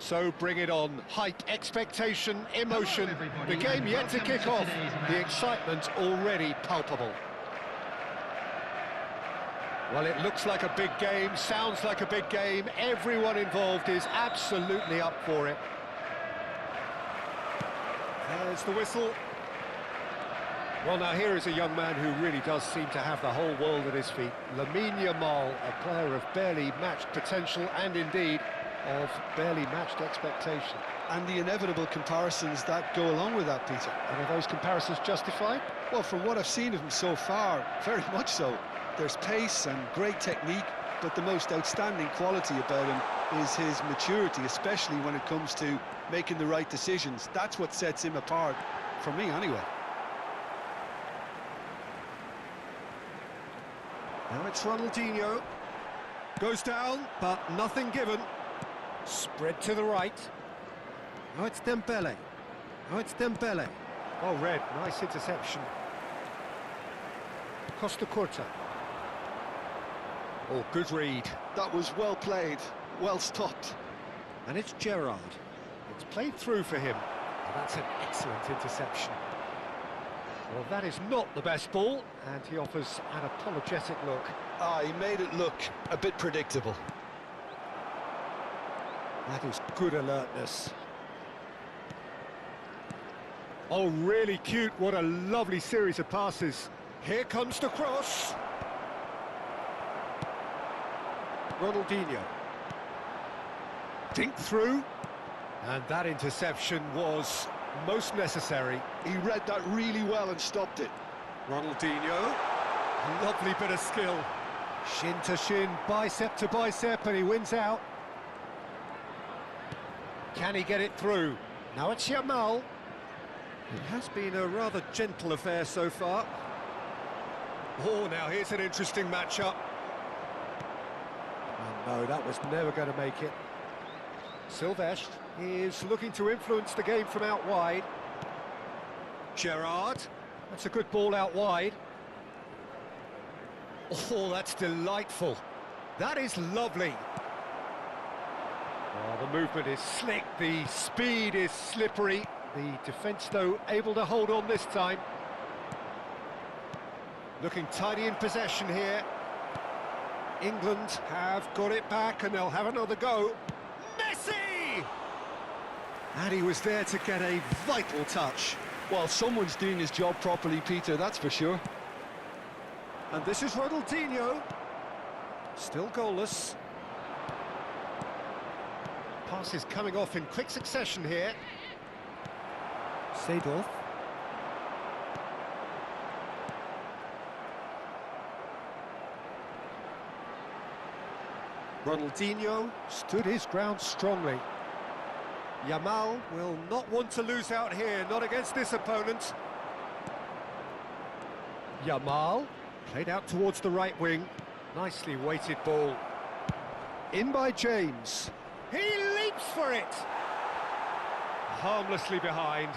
So bring it on. Hype, expectation, emotion. The game yet to kick off. The excitement already palpable. Well, it looks like a big game, sounds like a big game. Everyone involved is absolutely up for it. There's the whistle. Well, now here is a young man who really does seem to have the whole world at his feet. Lamine Yamal, a player of barely matched potential and indeed of barely matched expectation. And the inevitable comparisons that go along with that, Peter. And are those comparisons justified? Well, from what I've seen of him so far, very much so. There's pace and great technique, but the most outstanding quality about him is his maturity, especially when it comes to making the right decisions. That's what sets him apart, for me anyway. Now it's Ronaldinho. Goes down, but nothing given. Spread to the right. Now it's Dembele. Now it's Dembele. Oh, Red, nice interception. Costa Curta. Oh, good read. That was well played, well stopped. And it's Gerrard. It's played through for him. And that's an excellent interception. Well, that is not the best ball, and he offers an apologetic look. He made it look a bit predictable. That is good alertness. Oh, really cute. What a lovely series of passes. Here comes the cross. Ronaldinho. Dink through. And that interception was most necessary. He read that really well and stopped it. Ronaldinho. Lovely bit of skill. Shin to shin, bicep to bicep, and he wins out. Can he get it through? Now it's Yamal. It has been a rather gentle affair so far. Oh, now here's an interesting matchup. Oh no, that was never going to make it. Silvestre is looking to influence the game from out wide. Gerrard, that's a good ball out wide. Oh, that's delightful. That is lovely. Oh, the movement is slick, the speed is slippery. The defence, though, able to hold on this time. Looking tidy in possession here. England have got it back and they'll have another go. Messi! And he was there to get a vital touch. Well, someone's doing his job properly, Peter, that's for sure. And this is Ronaldinho. Still goalless. Passes coming off in quick succession here. Seedorf. Ronaldinho stood his ground strongly. Yamal will not want to lose out here, not against this opponent. Yamal played out towards the right wing. Nicely weighted ball. In by James. He leaps for it! Harmlessly behind.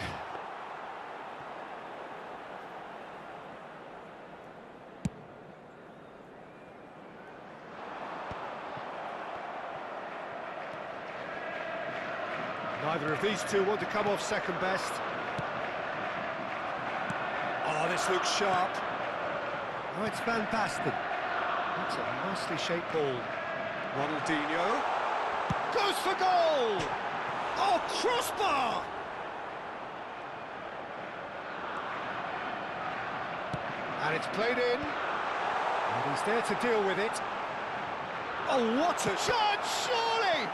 Neither of these two want to come off second best. Oh, this looks sharp. Oh, it's Van Basten. That's a nicely shaped ball. Ronaldinho goes for goal! Oh, crossbar! And it's played in. And he's there to deal with it. Oh, what a shot, surely!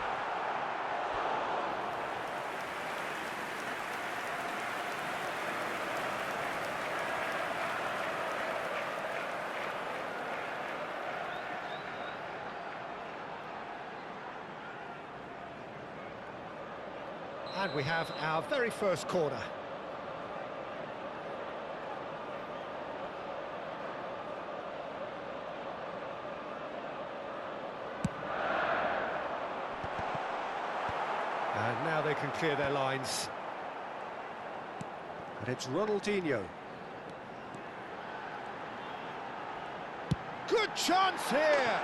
And we have our very first corner. And now they can clear their lines. And it's Ronaldinho. Good chance here!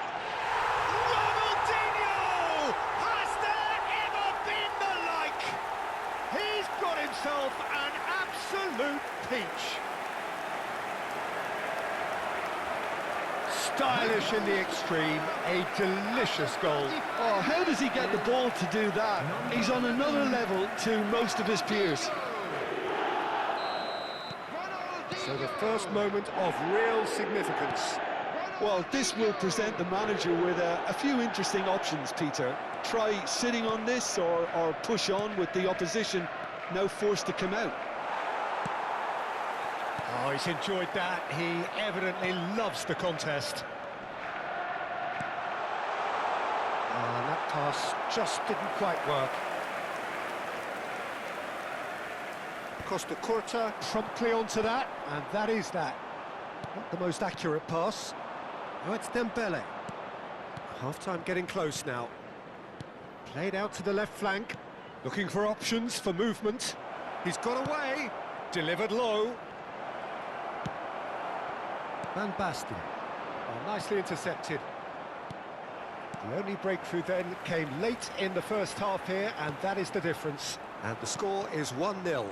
Ronaldinho! Has there ever been the absolute peach. Stylish in the extreme, a delicious goal. Oh, how does he get the ball to do that? He's on another level to most of his peers. So the first moment of real significance. Well, this will present the manager with a few interesting options, Peter. Try sitting on this or push on with the opposition now forced to come out. Oh, he's enjoyed that. He evidently loves the contest. And that pass just didn't quite work. Costa Curta promptly onto that, and that is that. Not the most accurate pass. Now it's Dembele. Half-time getting close now. Played out to the left flank, looking for options for movement. He's got away, delivered low. Van Basten. Oh, nicely intercepted. The only breakthrough then came late in the first half here, and that is the difference. And the score is 1-0.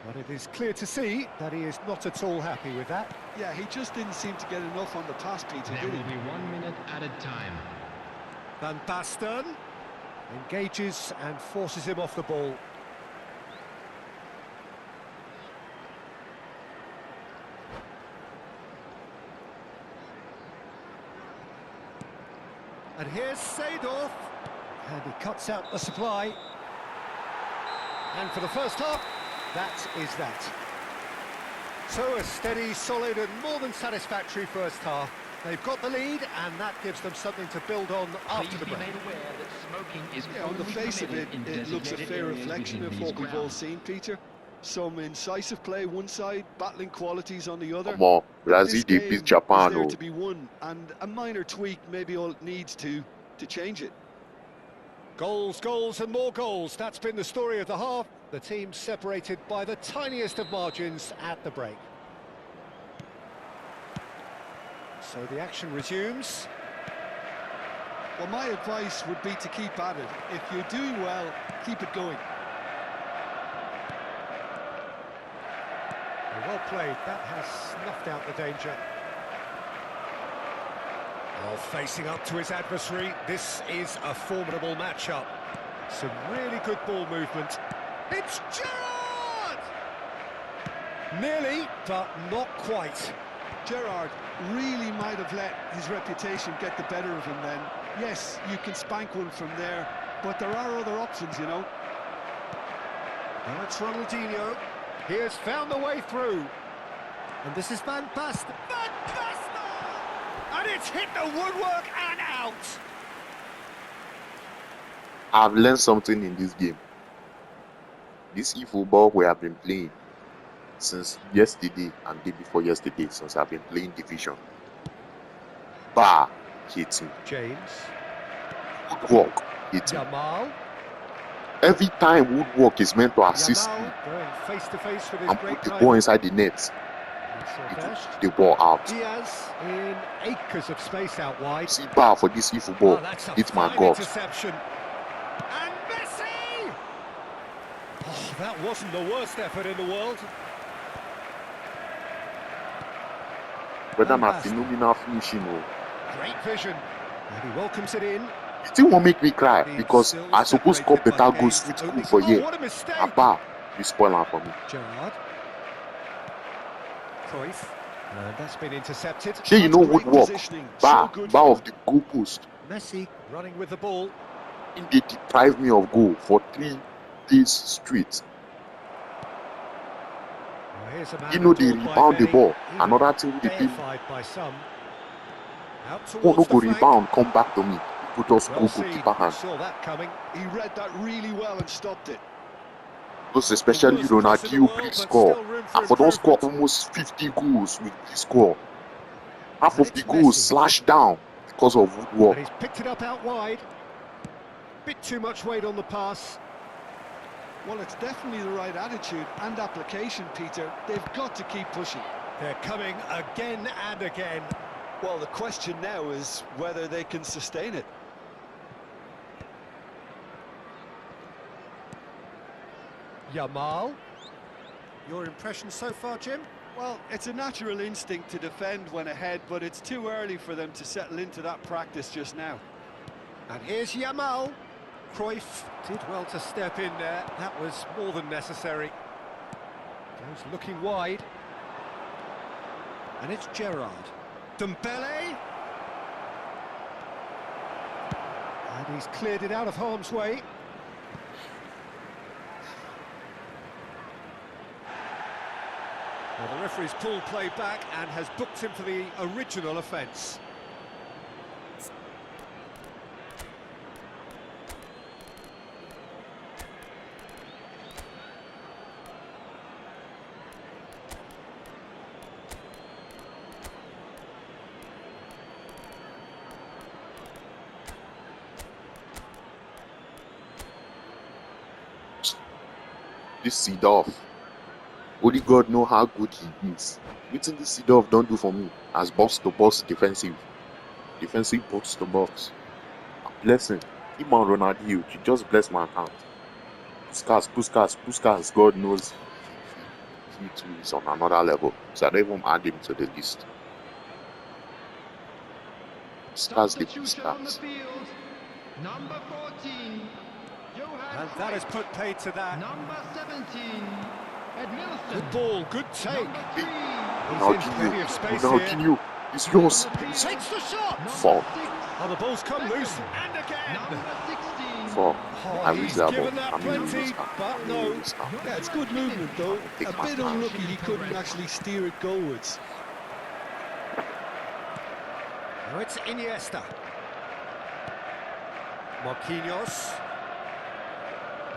But it is clear to see that he is not at all happy with that. Yeah, he just didn't seem to get enough on the pass, Peter, There did he? will be 1 minute at a time. Van Basten engages and forces him off the ball. And here's Seedorf, and he cuts out the supply. And for the first half, that is that. So a steady, solid and more than satisfactory first half. They've got the lead, and that gives them something to build on after the break. Yeah, on the face of it, it looks a fair reflection of what we've all seen, Peter. Some incisive play one side, battling qualities on the other. Come on, Brazil This they game beat is Japan. there Oh. to be won, and a minor tweak maybe all it needs to change it. Goals, goals and more goals. That's been the story of the half. The team separated by the tiniest of margins at the break. So the action resumes. Well, my advice would be to keep at it. If you're doing well, keep it going. Well played. That has snuffed out the danger. Well, facing up to his adversary, this is a formidable matchup. Some really good ball movement. It's Gerrard! Nearly, but not quite. Gerrard really might have let his reputation get the better of him then. Yes, you can spank one from there, but there are other options, you know. Now it's Ronaldinho. He has found the way through. And this is Van Basten. Van Basten! And it's hit the woodwork and out. I've learned something in this game. This e-football we have been playing since yesterday and day before yesterday, since I've been playing division. Bar hitting. James. Woodwork hitting. Yamal. Every time Woodwork is meant to assist me Yamal going face to face with his and great put the rival. ball inside the net, he took Silvestre. the ball out. Diaz in acres of space out wide. See bar for this e-football. Oh, that's a It's my fine God. interception. And Messi! Oh, that wasn't the worst effort in the world. But I'm a Van Basten. phenomenal finishing. Oh. Great vision. And he welcomes it in. It still won't make me cry because Still I suppose score separated by better the goals game's with school opening- for Oh, year. what a mistake! Abba, you spoil am for me. Gerrard. Cruyff. And that's been intercepted. Sure, you know Great Woodwork. positioning, Bar, so good bar for of the goalpost. Messi running with the ball. They deprived me of goal for 3 days straight. Well, here's a man You know they adored by rebound the many, ball. even Another thing they did. deified by some. Out Oh, towards no the go flank. rebound, come back to me. Put us Well go seen. goalkeeper hand. Saw that coming. He read that really well and stopped it. Those especially The worst cross in the Ronaldinho world, big but score. still room for And for don't score improvement. almost 50 goals with the score. Half And of the it's goals Messi. slashed down because of And Woodwork. he's picked it up out wide. Bit too much weight on the pass. Well, it's definitely the right attitude and application, Peter. They've got to keep pushing. They're coming again and again. Well, the question now is whether they can sustain it. Yamal. Your impression so far, Jim? Well, it's a natural instinct to defend when ahead, but it's too early for them to settle into that practice just now. And here's Yamal. Cruyff did well to step in there. That was more than necessary. Goes looking wide. And it's Gerrard. Dembele. And he's cleared it out of harm's way. Well, the referee's pulled play back and has booked him for the original offence. This Seedorf. Only God know how good he is. Waiting this Seedorf don't do for me as box to box defensive box to box. Blessing. Him and Ronaldinho, he just bless my account. Puskas, God knows he too is on another level. So I don't even add him to the list. Puskas the Puskas. Number 14. And that has put paid to that. Number 17. Edmilson. Good ball, good take. He's in plenty of space here. Ronaldinho, it's yours. Takes the shot. Foul. Oh, the ball's come loose, and again. Number 16. Foul. I He's reached that ball. given that I mean, plenty, but no. Yeah, it's good movement though. A bit unlucky he couldn't actually steer it goalwards. Now it's Iniesta. Marquinhos.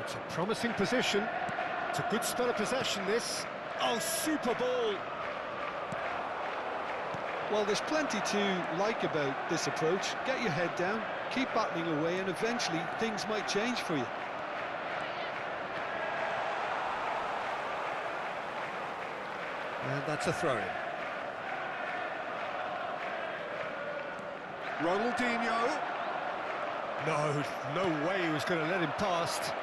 It's a promising position. It's a good spell of possession, this. Oh, super ball. Well, there's plenty to like about this approach. Get your head down, keep battling away, and eventually things might change for you. And that's a throw-in. Ronaldinho. No way he was going to let him past.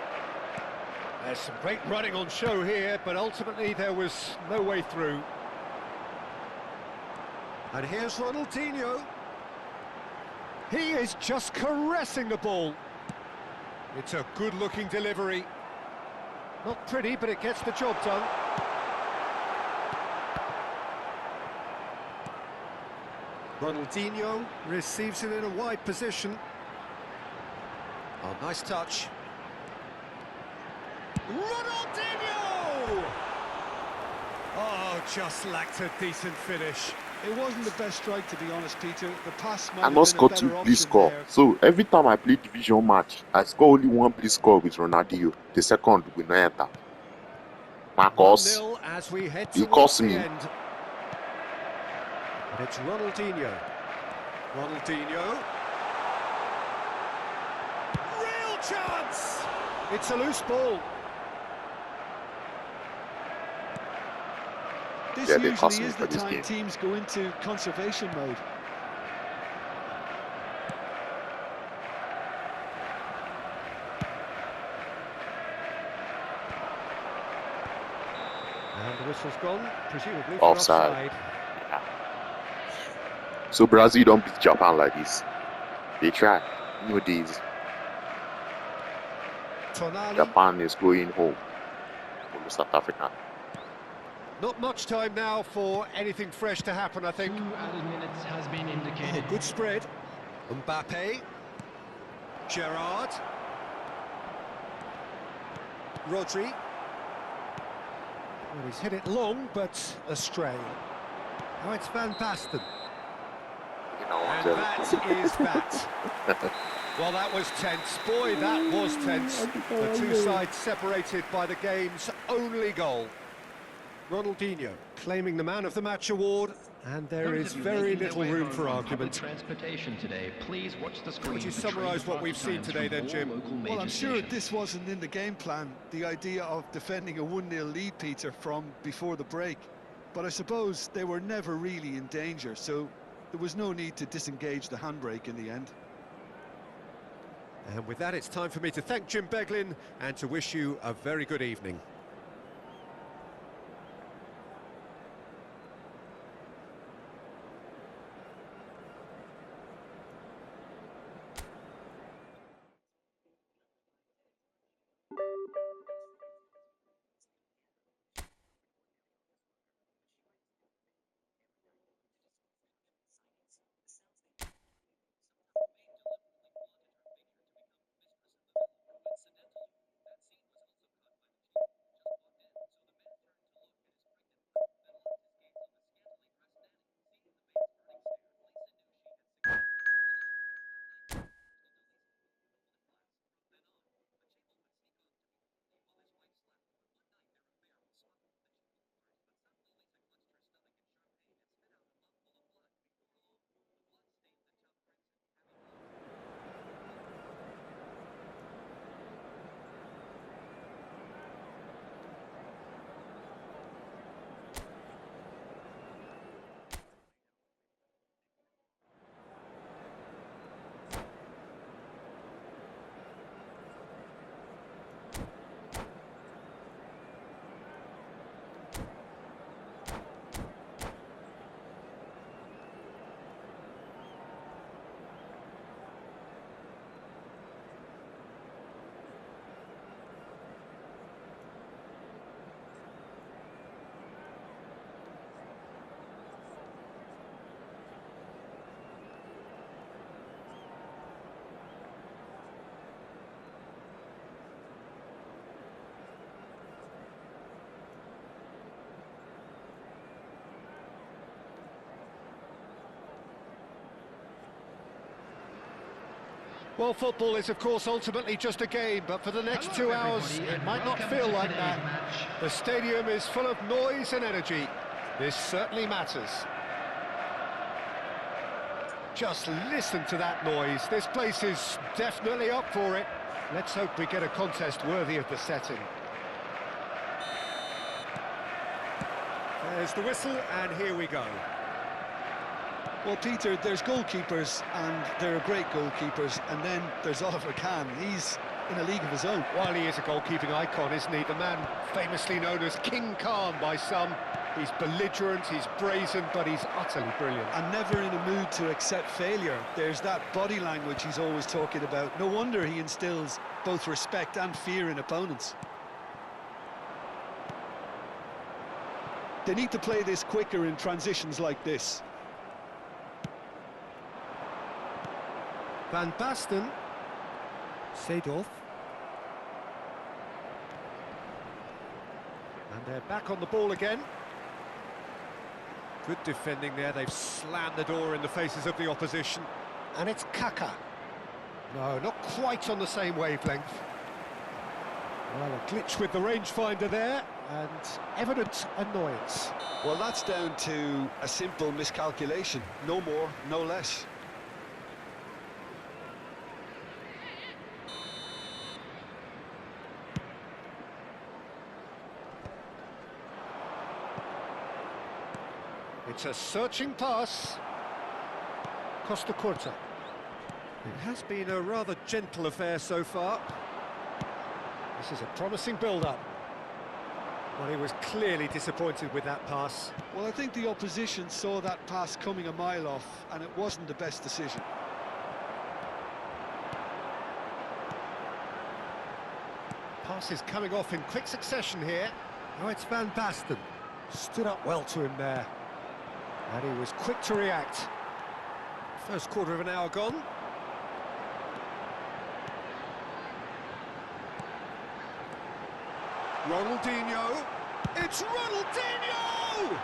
There's some great running on show here, but ultimately there was no way through. And here's Ronaldinho. He is just caressing the ball. It's a good-looking delivery. Not pretty, but it gets the job done. Ronaldinho receives it in a wide position. Oh, nice touch. Ronaldinho! Oh, just lacked a decent finish. It wasn't the best strike, to be honest, Peter. The pass might I have not been a score better 2 option please score. there. So every time I play division match, I score only 1 please score with Ronaldinho. The second will not enter. Marcos, 1-0 as we head you towards cost the me. end. And it's Ronaldinho. Ronaldinho. Real chance! It's a loose ball. This Yeah, they cost usually me is for the this time game. teams go into conservation mode. And the whistle's gone, presumably for Offside. So Brazil don't beat Japan like this. They try. Nowadays, Tonali. Japan is going home from South Africa. Not much time now for anything fresh to happen, I 2 think. added minutes has been Oh, indicated. good spread. Mbappe. Gerrard. Rodri. Well, he's hit it long, but astray. Now it's Van Basten. You know, And that is that. Well, that was tense. Boy, that was tense. The two sides separated by the game's only goal. Ronaldinho claiming the Man of the Match award, and there is very little room for argument. Transportation today. Please watch the screen. Would you for train summarise what we've departure seen times today from then, all Jim? local Well, I'm major sure stations. this wasn't in the game plan, the idea of defending a 1-0 lead, Peter, from before the break. But I suppose they were never really in danger, so there was no need to disengage the handbrake in the end. And with that, it's time for me to thank Jim Beglin and to wish you a very good evening. Well, football is, of course, ultimately just a game, but for the next Hello, 2 hours, everybody, it and might not welcome feel to like today's that. match. The stadium is full of noise and energy. This certainly matters. Just listen to that noise. This place is definitely up for it. Let's hope we get a contest worthy of the setting. There's the whistle, and here we go. Well, Peter, there's goalkeepers, and there are great goalkeepers, and then there's Oliver Kahn. He's in a league of his own. While he is a goalkeeping icon, isn't he? The man famously known as King Khan by some. He's belligerent, he's brazen, but he's utterly brilliant. And never in a mood to accept failure. There's that body language he's always talking about. No wonder he instills both respect and fear in opponents. They need to play this quicker in transitions like this. Van Basten. Seedorf. And they're back on the ball again. Good defending there, they've slammed the door in the faces of the opposition. And it's Kaka. No, not quite on the same wavelength. Well, a glitch with the rangefinder there, and evident annoyance. Well, that's down to a simple miscalculation. No more, no less. It's a searching pass. Costa Curta. It has been a rather gentle affair so far. This is a promising build-up. Well, he was clearly disappointed with that pass. Well, I think the opposition saw that pass coming a mile off, and it wasn't the best decision. Pass is coming off in quick succession here. Now it's Van Basten. Stood up well to him there. And he was quick to react. First quarter of an hour gone. Ronaldinho. It's Ronaldinho!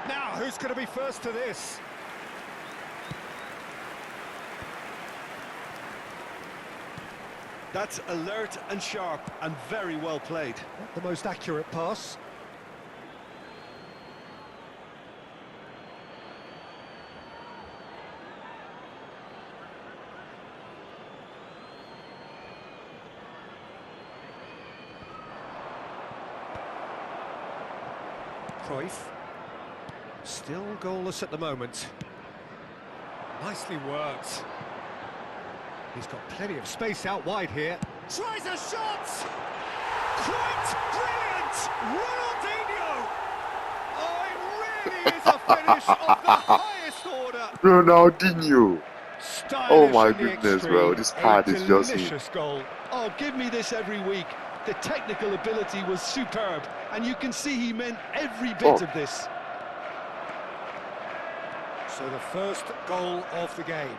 Now, who's going to be first to this? That's alert and sharp and very well played. Not the most accurate pass. Cruyff. Still goalless at the moment. Nicely worked. He's got plenty of space out wide here. Tries a shot! Quite brilliant! Ronaldinho! Oh, it really is a finish of the highest order. Ronaldinho. Stylish Oh my in the goodness, extreme. bro. This card is just delicious goal. Oh, give me this every week. The technical ability was superb, and you can see he meant every bit of this. So the first goal of the game.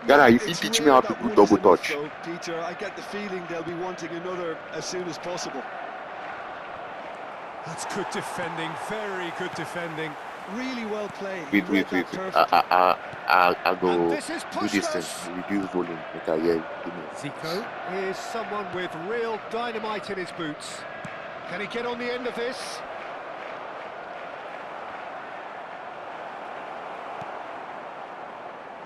Gara, if you It's teach me rare how to that do one double is enough, touch. though, Peter, I get the feeling they'll be wanting another as soon as possible. That's good defending, very good defending. Really well played. Wait. Read that perfectly. I go And this is do this Puskás. thing. Reduce volume. Make I hear you. Zico is someone with real dynamite in his boots. Can he get on the end of this?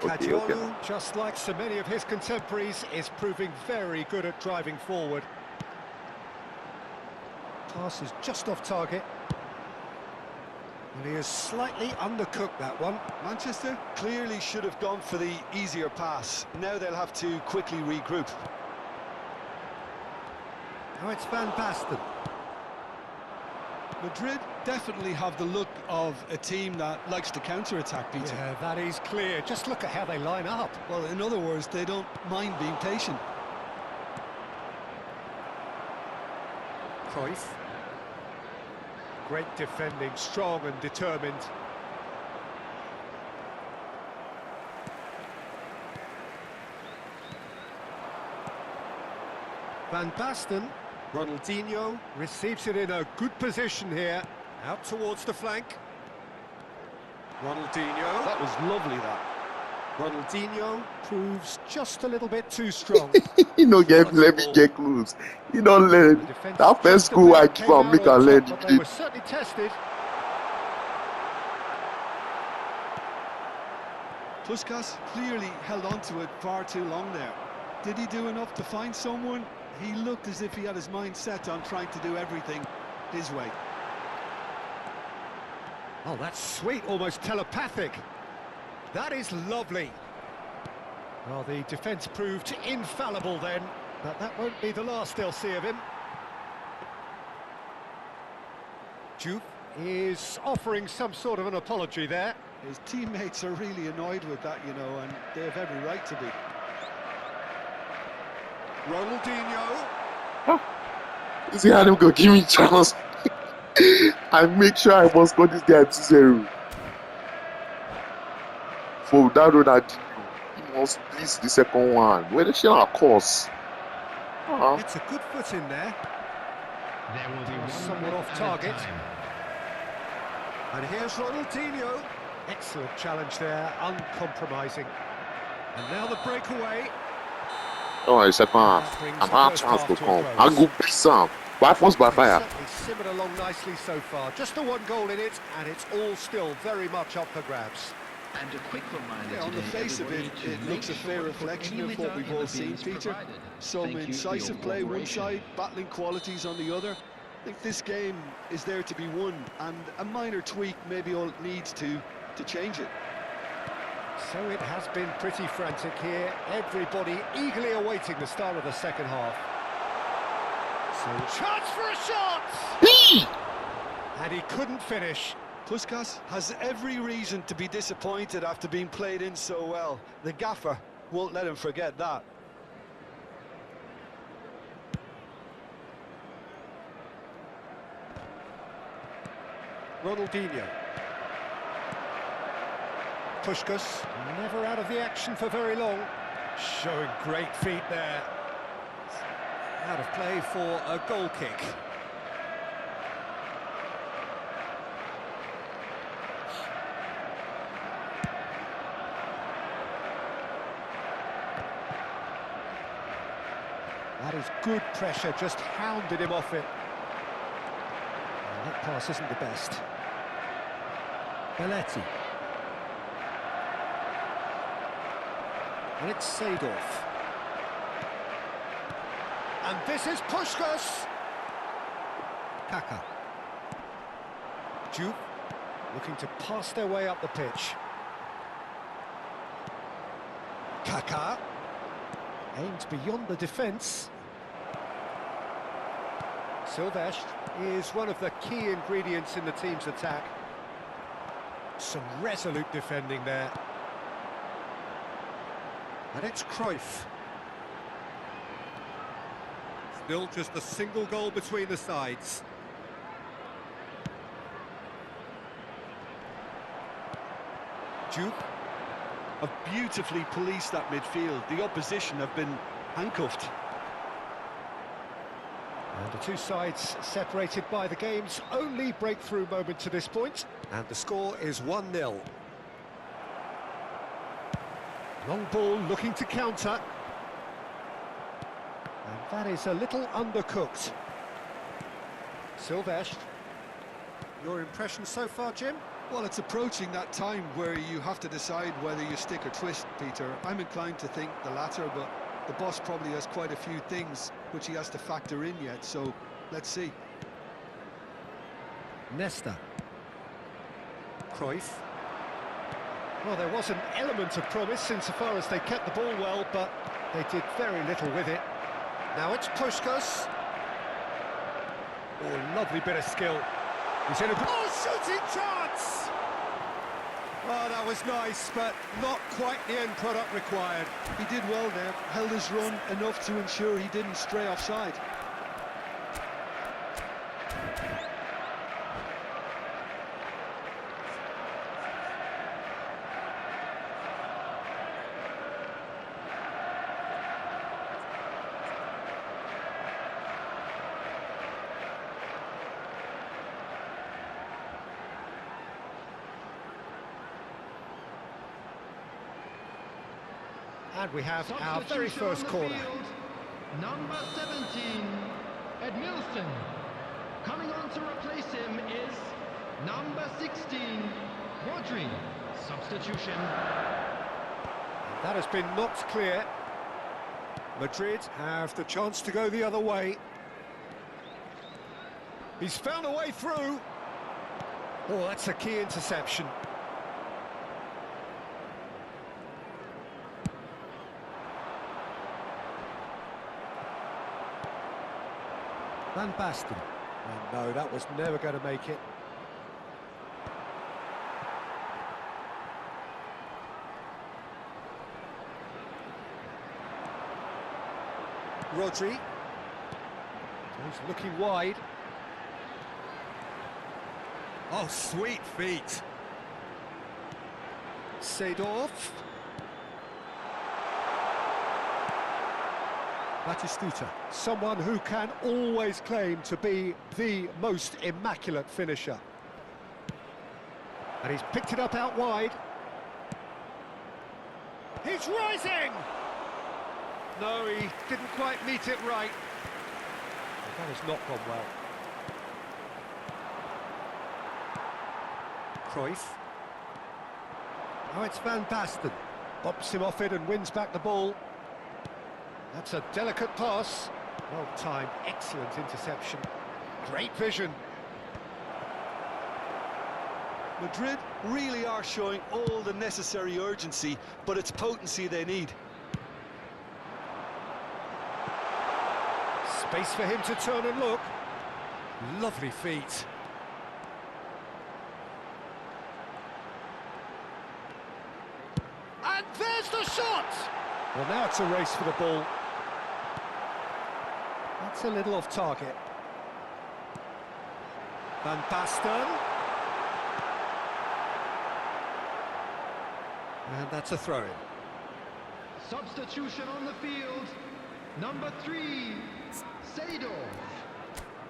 Okay. Caggiolo, just like so many of his contemporaries, is proving very good at driving forward. Pass is just off target. And he has slightly undercooked that one. Manchester clearly should have gone for the easier pass. Now they'll have to quickly regroup. Now it's Van Basten. Madrid definitely have the look of a team that likes to counter-attack, Peter. Yeah, that is clear. Just look at how they line up. Well, in other words, they don't mind being patient. Cruyff. Great defending, strong and determined. Van Basten. Ronaldinho receives it in a good position here. Out towards the flank. Ronaldinho. That was lovely, that. Ronaldinho proves just a little bit too strong. You know, Quality let me ball. get close. You don't learn. The defence That first just goal I about give came and out make on a learn. top, but they were certainly tested. Puskas clearly held on to it far too long there. Did he do enough to find someone? He looked as if he had his mind set on trying to do everything his way. Oh, that's sweet, almost telepathic. That is lovely. Well, the defence proved infallible then, but that won't be the last they'll see of him. Juve is offering some sort of an apology there. His teammates are really annoyed with that, you know, and they have every right to be. Ronaldinho. See how them go give me chance. I make sure I must score this guy 2-0. For that Ronaldinho, he must miss the second one. Where the shell of course. It's a good foot in there. There will be one Somewhat minute off added target. time. And here's Ronaldinho. Excellent challenge there, uncompromising. And now the breakaway. Oh, the second half. I'm out chance to come. I'll go beat some. By force, by fire. Certainly simmered along nicely so far. Just the one goal in it, and it's all still very much up for grabs. And a quick reminder Yeah, on the today, face of it, everybody, to it make looks a sure fair to put reflection any of what litter we've in all the seen, bins Peter. provided. Some Thank you for your incisive play one cooperation. side, battling qualities on the other. I think this game is there to be won, and a minor tweak maybe all it needs to change it. So it has been pretty frantic here. Everybody eagerly awaiting the start of the second half. So chance for a shot! And he couldn't finish. Puskas has every reason to be disappointed after being played in so well. The gaffer won't let him forget that. Ronaldinho. Puskas, never out of the action for very long. Showing great feet there. Out of play for a goal kick. That is good pressure, just hounded him off it. And that pass isn't the best. Belletti. And it's Seedorf. And this is Puskas. Kaka. Juve looking to pass their way up the pitch. Kaka. Aimed beyond the defence. Silvestre is one of the key ingredients in the team's attack. Some resolute defending there. And it's Cruyff. Still just a single goal between the sides. Juve. Have beautifully policed that midfield. The opposition have been handcuffed. And the two sides separated by the game's only breakthrough moment to this point. And the score is 1-0. Long ball looking to counter. And that is a little undercooked. Silvestre. Your impression so far, Jim? Well, it's approaching that time where you have to decide whether you stick or twist, Peter. I'm inclined to think the latter, but the boss probably has quite a few things which he has to factor in yet, so let's see. Nesta. Cruyff. Well, there was an element of promise insofar as they kept the ball well, but they did very little with it. Now it's Puskas. Oh, lovely bit of skill. He's in a... Oh, shooting chance! Oh, that was nice, but not quite the end product required. He did well there, held his run enough to ensure he didn't stray offside. And we have our very Substitution on first the corner. field, number 17, Edmilson. Coming on to replace him is number 16, Rodri. Substitution. That has been knocked clear. Madrid have the chance to go the other way. He's found a way through. Oh, that's a key interception. Van Basten. And no, that was never going to make it. Rodri. He's looking wide. Oh, sweet feet. Seedorf. Batistuta, someone who can always claim to be the most immaculate finisher. And he's picked it up out wide. He's rising! No, he didn't quite meet it right. That has not gone well. Cruyff. Now it's Van Basten. Bops him off it and wins back the ball. That's a delicate pass. Well timed, excellent interception. Great vision. Madrid really are showing all the necessary urgency, but it's potency they need. Space for him to turn and look. Lovely feet. And there's the shot! Well, now it's a race for the ball. That's a little off target. Van Basten. And that's a throw-in. Substitution on the field, number 3, Seedorf.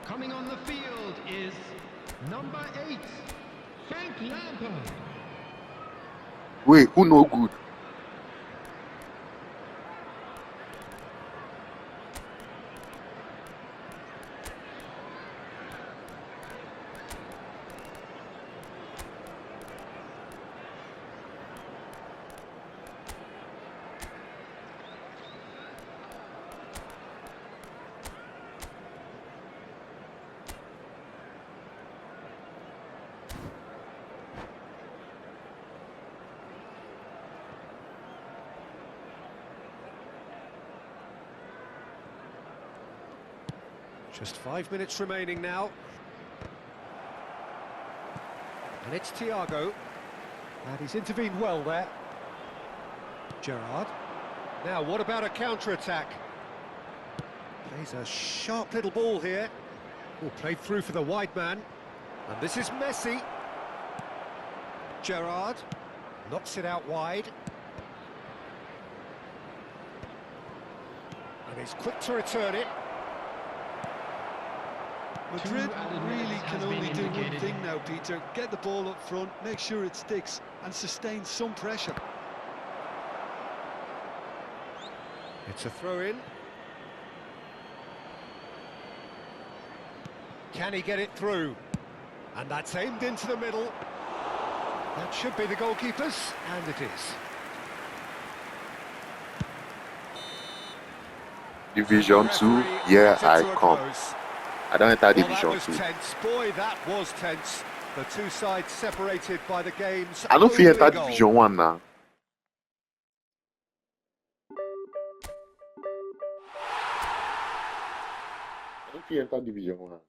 Coming on the field is number 8, Frank Lampard. Wait, who no good? Just 5 minutes remaining now. And it's Thiago. And he's intervened well there. Gerrard. Now, what about a counter-attack? Plays a sharp little ball here. Oh, played through for the wide man. And this is Messi. Gerrard knocks it out wide. And he's quick to return it. Madrid really can only do one thing now, Peter. Get the ball up front, make sure it sticks, and sustain some pressure. It's a throw-in. Can he get it through? And that's aimed into the middle. That should be the goalkeeper's, and it is. Division 2, here I come. I don't enter Well, Division that was 2. tense. Boy, that was tense. The two sides separated by the game's I don't feel only enter goal. Division 1 now. I don't feel enter Division 1.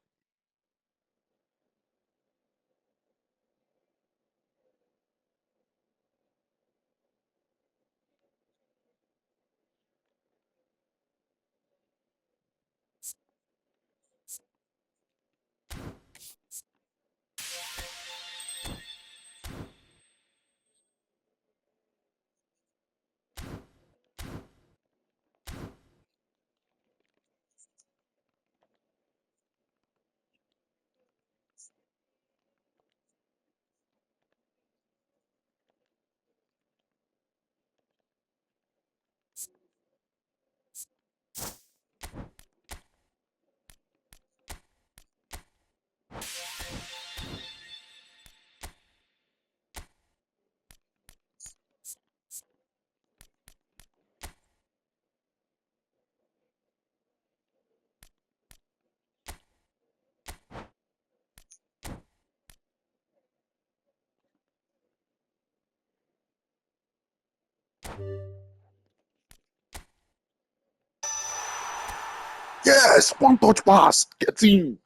Yes, one touch pass. Get in.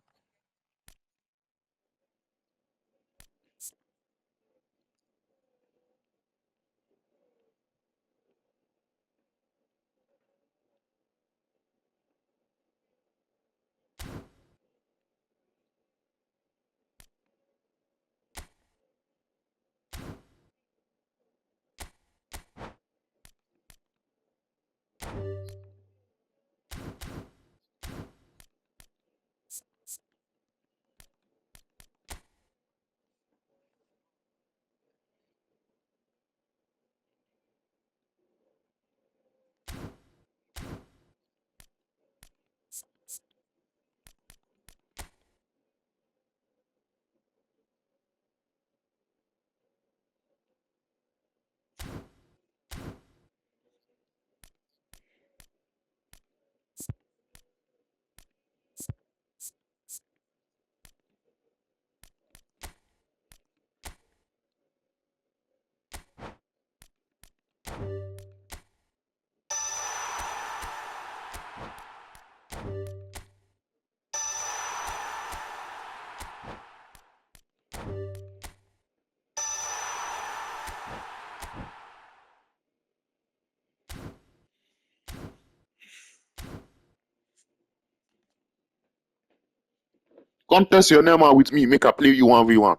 Contest your name with me. Make I play you 1v1.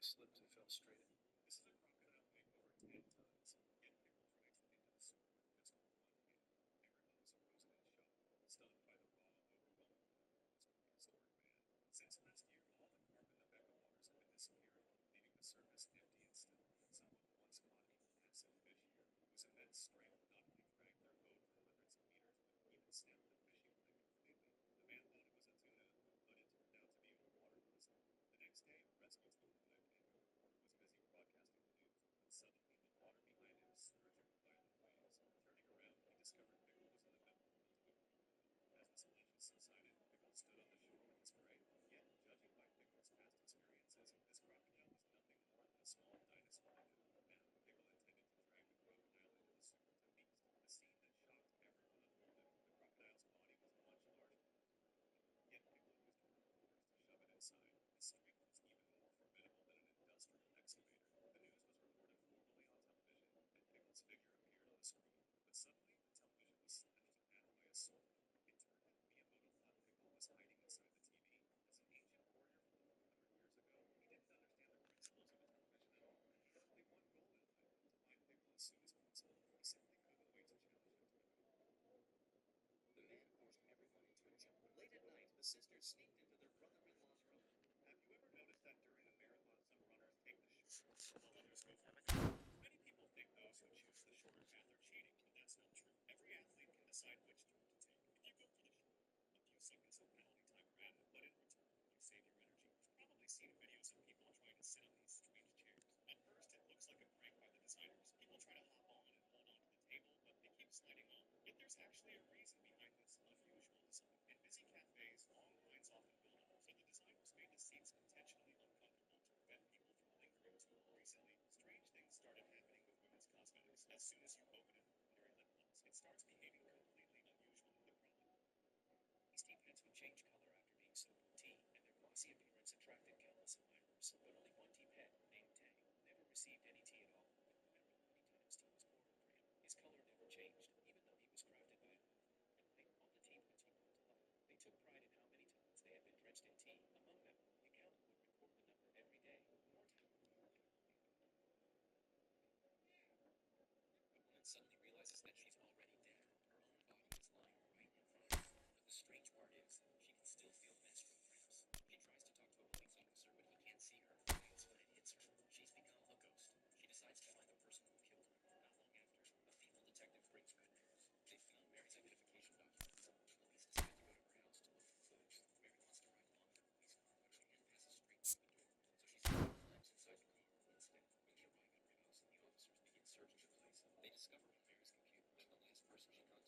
slipped and fell straight in. This is a crocodile weighing over 10 tons. Yet Pickles raced into the sewer with a pistol in one hand. Everyone was frozen in shock, stunned by the raw, overwhelming power of this prehistoric man. Since last year, all the carp in the Becca waters have been disappearing, leaving the surface empty and still. Some of the once caught massive fish here, whose immense strength not only dragged their boat for hundreds of meters, but even snapped the fishing line completely. The man thought it was a tuna, but it turned out to be a water lizard. The next day, a rescue team from the Kangaroo Report was busy broadcasting the news, when suddenly the water behind him surged with violent waves. Turning around, he discovered Pickle was in the middle of a crocodile. As the splashes subsided, Pickle stood on the shore with his prey. Yet, judging by Pickle's past experiences, this crocodile was nothing more than a small dinosaur. Now, Pickle intended to drag the crocodile into the sewer to feast. The scene that shocked everyone unfolded. The crocodile's body was much larger than the crocodile, yet Pickle used herbivores to shove it inside. His strength was even more formidable than an industrial excavator. The news was reported formally on television, and Pickle's figure appeared on the screen. But suddenly, the television was slashed at by a sword. It turned out Miyamoto thought Pickle was hiding inside the TV. As an ancient warrior from 400 years ago, he didn't understand the principles of television at all. He had only one goal in life: to find Pickle as soon as possible. He simply couldn't wait to challenge him to a duel. The man forced everyone into a jungle. Late at night, the sisters sneaked into their brother-in-law's room. Have you ever noticed that during a marathon, some runners take the short while others go for the long? Many people think those who choose the shorter path are cheating, but that's not true. Every athlete can decide which turn to take. If you go for the short, a few seconds of penalty time are added, but in return, you save your energy. You've probably seen videos of people trying to sit on these strange chairs. At first, it looks like a prank by the designers. People try to hop on and hold on to the table, but they keep sliding off. Yet there's actually a reason behind this unusual design. In busy cafes, long lines often build up, so the designers made the seats intentionally uncomfortable to prevent people from lingering too long. Recently, strange things started happening with women's cosmetics. As soon as you open an ordinary lip gloss, it starts behaving completely unusually. The problem? These tea pads would change color after being soaked in tea, and their glossy appearance attracted countless admirers. But only one tea pad, named Tay, never received any tea at all. No matter how many times tea was poured over him, his color never changed, even though he was crafted by a wolf. At night, all the tea pads were put to love. They took pride in how many times they had been drenched in tea. Among them, the accountant would record the number every day. More tea. The woman suddenly realizes that she's already dead. Her own body is lying right in front of her. But the strange part is, she can still feel menstrual cramps. She tries to talk to a police officer, but he can't see her face when it hits her. She's become a ghost. She decides to find the person who killed her. Not long after, a female detective brings good news. They found Mary's identification documents. The police decide to go to her house to look for clues. Mary wants to ride along with the police car, but she can't pass a street through the door, so she simply climbs inside the car. Instead, when they arrive at her house, the officers begin searching the place. They discover on Mary's computer that the last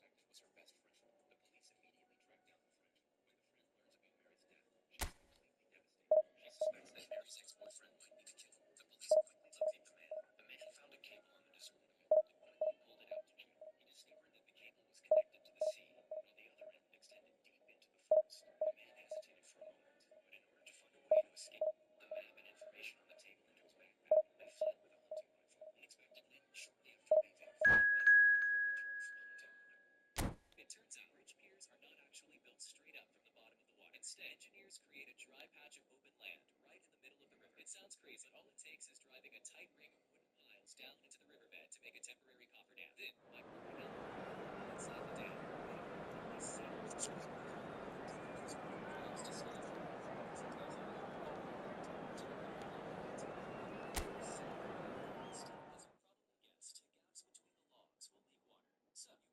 person she contacted was her best friend. The police immediately track down the friend. When the friend learns about Mary's death, she is completely devastated. She suspects that Mary's ex-boyfriend might be the killer. The police quickly locate the man. The man found a cable on the disorder. The one he pulled it out to check. He discovered that the cable was connected to the sea, while the other end extended deep into the forest. The man hesitated for a moment, but in order to find a way to escape, the map and information on the table into his backpack, they fled with a hunting rifle. Unexpectedly, shortly after leaving, the men returned from the hunting rifle. It turns out bridge piers are not actually built straight up from the bottom of the water. Instead, engineers create a dry patch of open land right in the middle of the river. It sounds crazy, but all it takes is driving a tight ring of wooden piles down into the riverbed to make a temporary copper dam. Then, by pumping out the water inside the dam, they sail to space. As you probably guessed, gaps between the logs will leak water. So you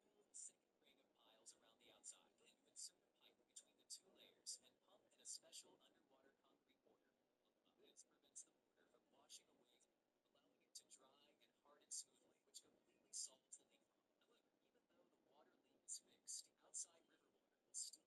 build a second ring of piles around the outside. Then you insert a pipe between the two layers and pump in a special underwater concrete mortar on the bottom. This prevents the mortar from washing away, allowing it to dry and harden smoothly, which completely solves the leak problem. However, even though the water leak is fixed, outside river water will still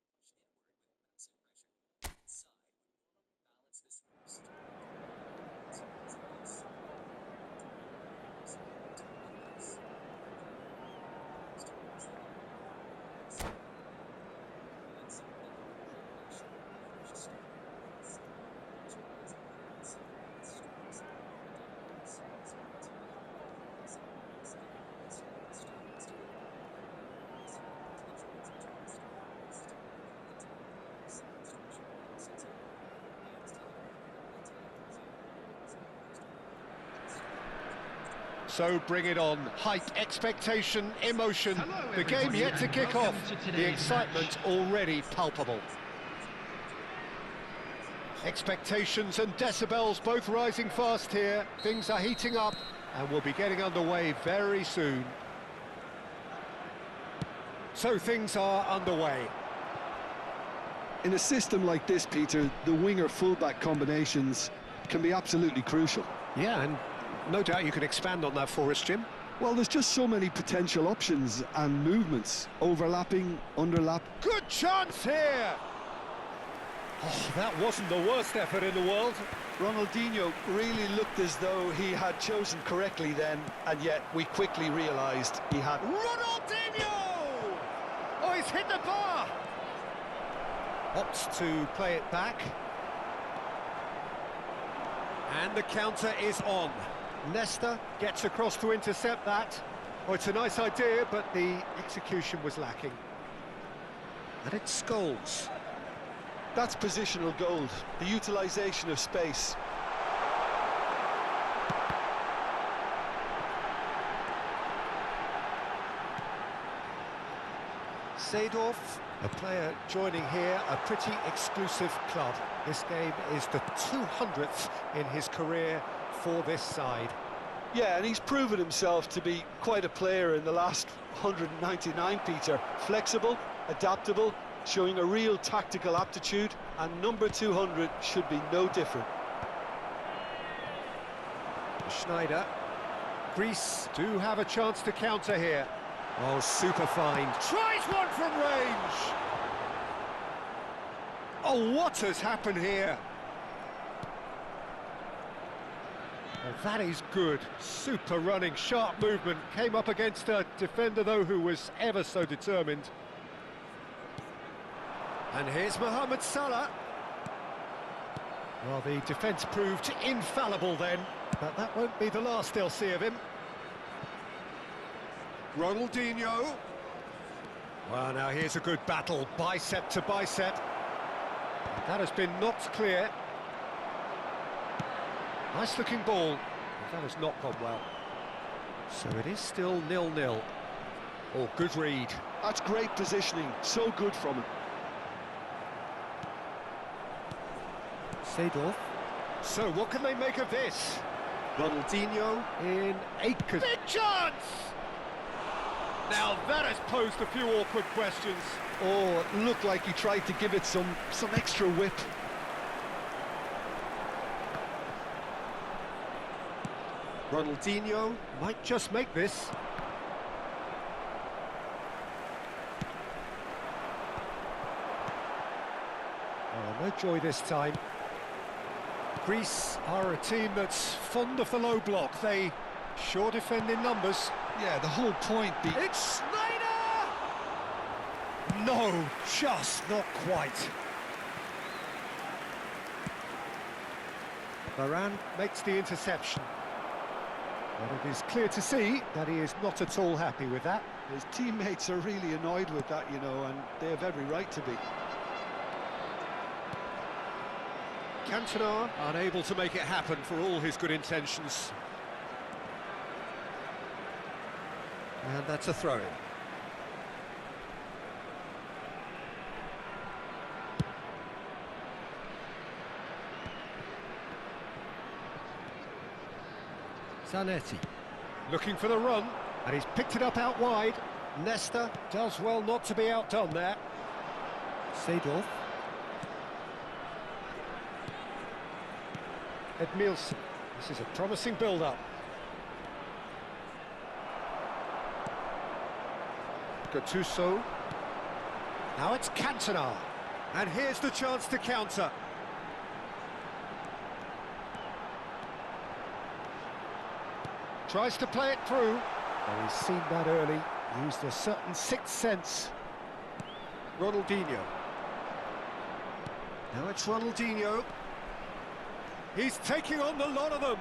So bring it on. Hype, expectation, emotion. Hello, The game everybody, yet to and kick welcome off. to The today's excitement already palpable. Expectations and decibels both rising fast here. Things are heating up and we'll be getting underway very soon. So things are underway. In a system like this, Peter, the winger-fullback combinations can be absolutely crucial. Yeah, and no doubt you can expand on that for us, Jim. Well, there's just so many potential options and movements. Overlapping, underlap. Good chance here! Oh, that wasn't the worst effort in the world. Ronaldinho really looked as though he had chosen correctly then, and yet we quickly realised he had. Ronaldinho! Oh, he's hit the bar! Opts to play it back. And the counter is on. Nesta gets across to intercept that. Oh, it's a nice idea, but the execution was lacking. And it's Scholes. That's positional gold, the utilisation of space. Seedorf, a player joining here, a pretty exclusive club. This game is the 200th in his career for this side. Yeah, and he's proven himself to be quite a player in the last 199, Peter. Flexible, adaptable, showing a real tactical aptitude, and number 200 should be no different. Schneider. Greece do have a chance to counter here. Oh, super find. Tries one from range! Oh, what has happened here? Well, that is good. Super running, sharp movement. Came up against a defender, though, who was ever so determined. And here's Mohamed Salah. Well, the defence proved infallible then, but that won't be the last they'll see of him. Ronaldinho. Well, now here's a good battle, bicep to bicep. That has been knocked clear. Nice looking ball. That has not gone well. So it is still 0-0. Oh, good read. That's great positioning, so good from him. Seedorf. So what can they make of this? Ronaldinho in a big chance! Now that has posed a few awkward questions. Oh, it looked like he tried to give it some extra whip. Ronaldinho might just make this. Oh, no joy this time. Greece are a team that's fond of the low block. They sure defend in numbers. Yeah, the whole point being... It's Schneider! No, just not quite. Varane makes the interception. But it is clear to see that he is not at all happy with that. His teammates are really annoyed with that, you know, and they have every right to be. Cantona unable to make it happen for all his good intentions. And that's a throw-in. Zanetti looking for the run, and he's picked it up out wide. Nesta does well not to be outdone there. Seedorf. Edmilson. This is a promising build-up. Gattuso. Now it's Cantona. And here's the chance to counter. Tries to play it through. Well, he's seen that early. Used a certain sixth sense. Ronaldinho. Now it's Ronaldinho. He's taking on the lot of them.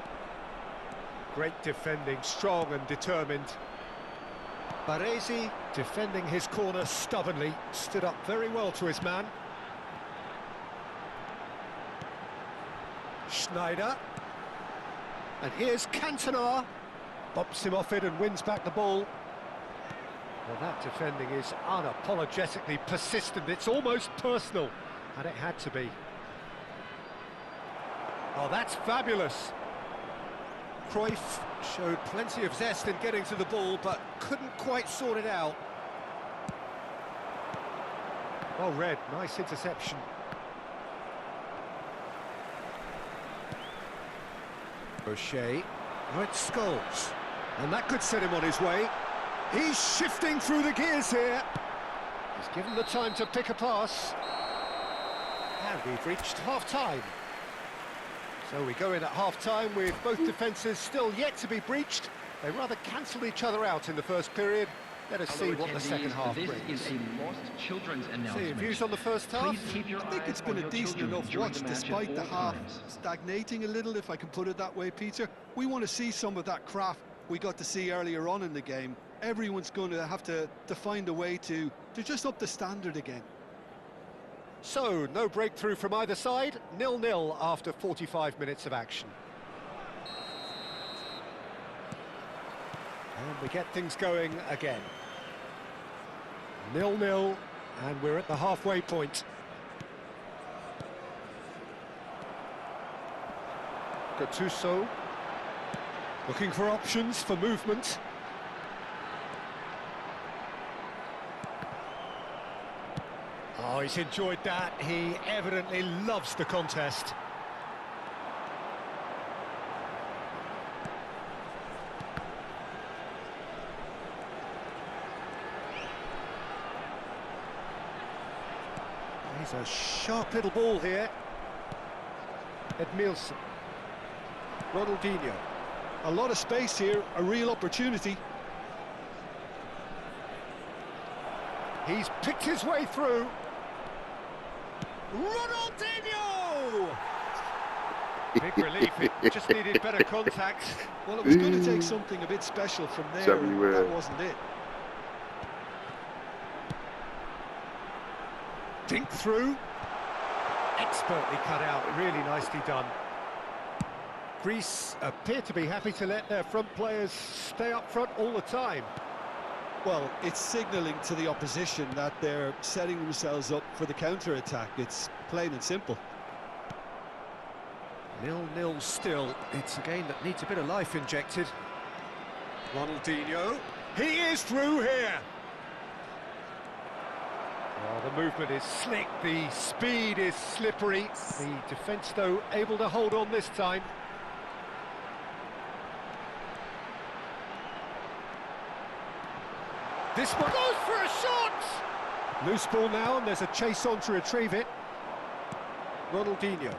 Great defending, strong and determined. Baresi, defending his corner stubbornly, stood up very well to his man. Schneider. And here's Cantona. Bumps him off it and wins back the ball. Well, that defending is unapologetically persistent. It's almost personal, and it had to be. Oh, that's fabulous. Cruyff showed plenty of zest in getting to the ball, but couldn't quite sort it out. Well read, nice interception. O'Shea, now it's Scholes, and that could set him on his way. He's shifting through the gears here. He's given the time to pick a pass. And we've reached half-time. So we go in at half-time with both defences still yet to be breached. They rather cancelled each other out in the first period. Let us see what the second half brings. This is a lost children's announcement. See, views on the first half? Please keep your I think eyes it's been on a your decent children enough during watch, the match at despite the all half times. stagnating a little, if I can put it that way, Peter. We want to see some of that craft we got to see earlier on in the game. Everyone's going to have to find a way to just up the standard again. So, no breakthrough from either side, 0-0 after 45 minutes of action. And we get things going again. 0-0, and we're at the halfway point. Gattuso looking for options for movement. Oh, he's enjoyed that. He evidently loves the contest. He's a sharp little ball here. Edmilson. Ronaldinho. A lot of space here, a real opportunity. He's picked his way through. Ronaldinho! Big relief, it just needed better contact. Well, it was going to take something a bit special from there, and that wasn't it. Dink through. Expertly cut out, really nicely done. Greece appear to be happy to let their front players stay up front all the time. Well, it's signalling to the opposition that they're setting themselves up for the counter-attack. It's plain and simple. 0-0 still. It's a game that needs a bit of life injected. Ronaldinho. He is through here. Oh, the movement is slick, the speed is slippery. The defence, though, able to hold on this time. This one goes for a shot! Loose ball now, and there's a chase on to retrieve it. Ronaldinho.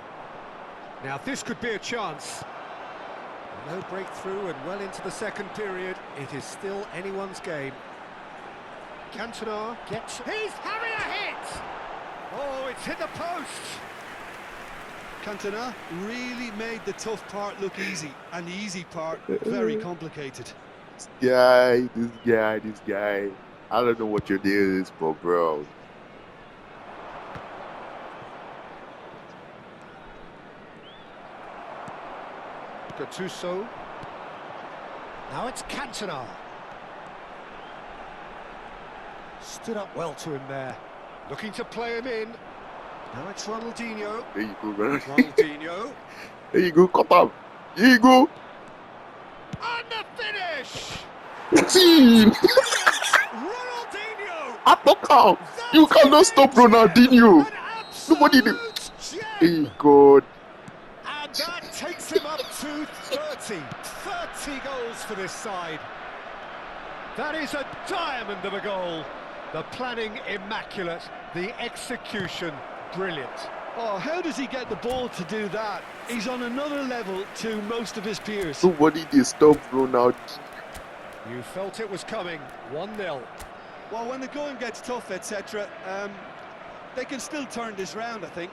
Now this could be a chance. No breakthrough and well into the second period. It is still anyone's game. Cantona gets... He's having a hit! Oh, it's hit the post! Cantona really made the tough part look easy, and the easy part very complicated. This guy. I don't know what your deal is, but bro. Gattuso. Now it's Cantona. Stood up well to him there. Looking to play him in. Now it's Ronaldinho. There you go, man. Ronaldinho. There you go, cut up. Here you go. And the finish! Team. Ronaldinho! Apocal. You cannot stop Ronaldinho. Nobody did. Hey God. And that takes him up to 30 goals for this side. That is a diamond of a goal. The planning immaculate, the execution brilliant. Oh, how does he get the ball to do that? He's on another level to most of his peers. Nobody did stop Ronaldinho. You felt it was coming, 1-0. Well, when the going gets tough, etc., they can still turn this round, I think.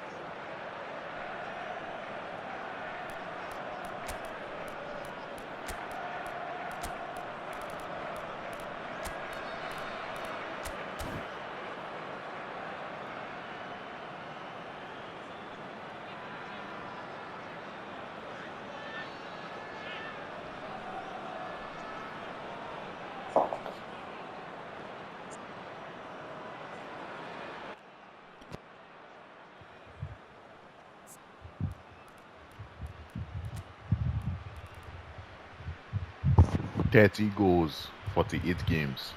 30 goals, 48 games.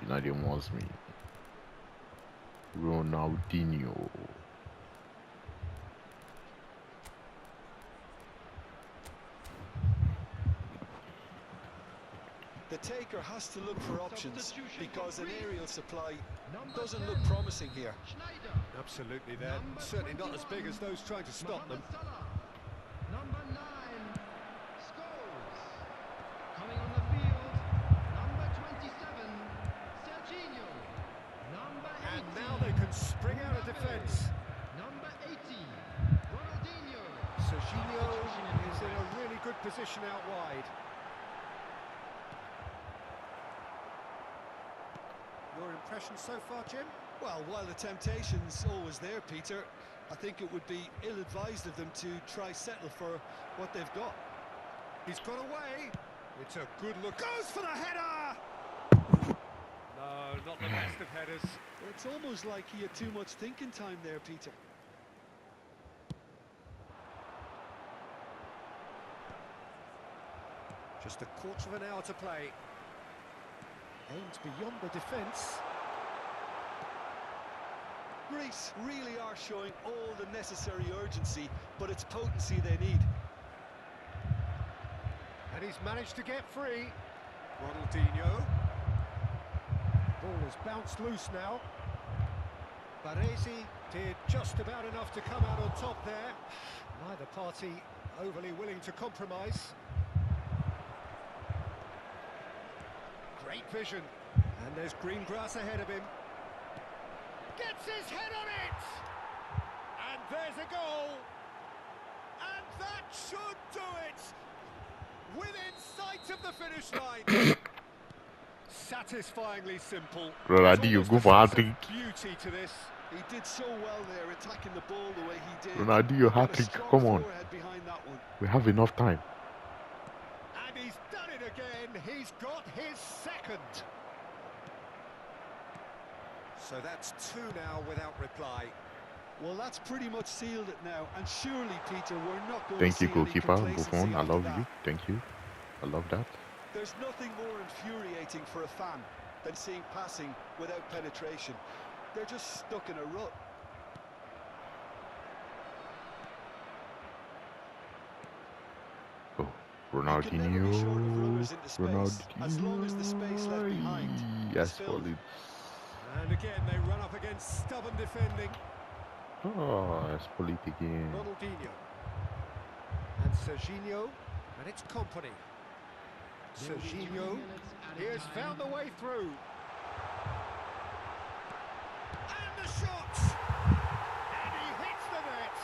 United wants me. Ronaldinho. The taker has to look for options Substitution because an for Greece. aerial supply Number doesn't 10, look promising here. Schneider. Absolutely, they're Number certainly not as big 21, as those trying to stop them. Mohamed Salah. Number 9, Scholes. Coming on the field, number 27, Serginho. Number 18, And now they can spring out of defence. number 80, Ronaldinho. Serginho is in a really good position out wide. Your impression so far, Jim? Well, while the temptation's always there, Peter, I think it would be ill-advised of them to try settle for what they've got. He's got away. It's a good look. Goes for the header! No, not the best of headers. It's almost like he had too much thinking time there, Peter. Just a quarter of an hour to play. Aimed beyond the defence. Greece really are showing all the necessary urgency, but it's potency they need. And he's managed to get free. Ronaldinho. Ball has bounced loose now. Baresi did just about enough to come out on top there. Neither party overly willing to compromise. Great vision. And there's green grass ahead of him. Gets his head on it! And there's a goal! And that should do it! Within sight of the finish line! Satisfyingly simple. Ronaldinho, go for hat-trick. Beauty to this. He did so well there, attacking the ball the way he did. Ronaldinho, Got a hat-trick, strong come on. forehead behind that one. We have enough time. And he's done it again. He's got his second. So that's two now without reply. Well, that's pretty much sealed it now, and surely, Peter, we're not going Thank to you, see any goalkeeper. complacency Buffon, I after love that. you. Thank you. I love that. There's nothing more infuriating for a fan than seeing passing without penetration. They're just stuck in a rut. Oh, You can never be short of runners Ronaldinho. into space, as long as the space left behind is Yes, filled. Pauline. And again, they run up against stubborn defending. Oh, Espolit again. Ronaldinho. And Serginho. And it's Company. Serginho. He has found the way through. And the shot! And he hits the net.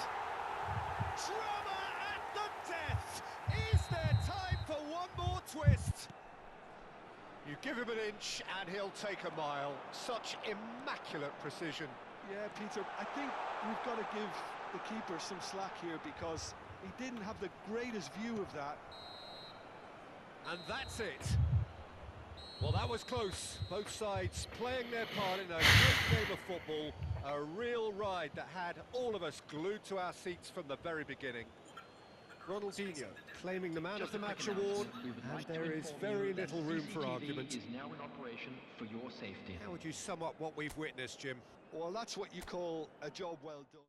Drama at the death. Is there time for one more twist? You give him an inch and he'll take a mile. Such immaculate precision. Yeah, Peter, I think we've got to give the keeper some slack here because he didn't have the greatest view of that. And that's it. Well, that was close. Both sides playing their part in a great game of football. A real ride that had all of us glued to our seats from the very beginning. Ronaldinho claiming the Man of the Match award, and there is very little room for argument. Is now in operation for your safety. How would you sum up what we've witnessed, Jim? Well, that's what you call a job well done.